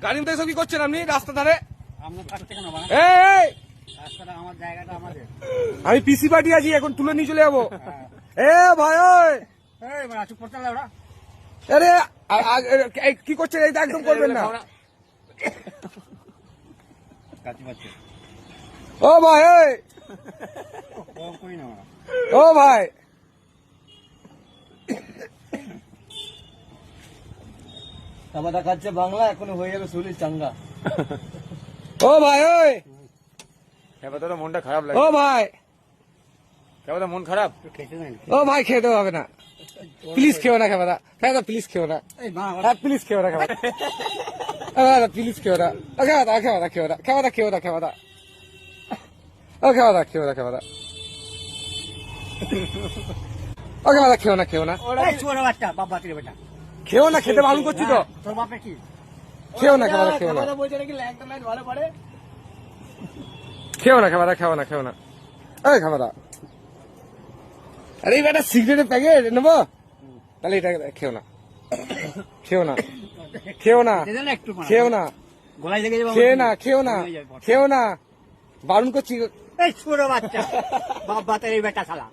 গাড়ি মধ্যে এসব কি করছেন আপনি রাস্তা ধারে? এই আমি পিসি পার্টি আছি, এখন তুলে নিয়ে চলে যাবো। এ ভাই ওই আরে কি করছেন? এইটা একদম করবেন না। ও ভাই ওই ও ভাই খাবার খাচ্ছে বাংলা, এখন হয়ে যাবে শরীর চাঙ্গা। ও ভাই ওই তোর মনটা খারাপ লাগে। ও ভাই মন খারাপ। ও ভাই খেতে হবে না, প্লিজ খেও না খাবারটা। খাবারটা প্লিজ খেও না, প্লিজ খেও না খাবারটা, প্লিজ খেও না। খাবারটা খাবারটা খেও না, খাবারটা খেও না, খাবারটা ও খাবারটা খেও না, খাবারটা ও খাবারটা খেও না, খেও না, খেও না, খেতে ভালো করছি তো। খেও না খাবারটা, খেও না, খেও না খাবারটা, খেও না, খেও না। এই খাবারটা, আরে বেটা সিগারেটের প্যাকেট নেবো, তাহলে এটা খেও না, খেও না, খেও না, খেও না, খেয়ে না, খেও না, খেও না, বারণ করছি। ছোট বাচ্চা বাপ বাতের এই বেটা শালা।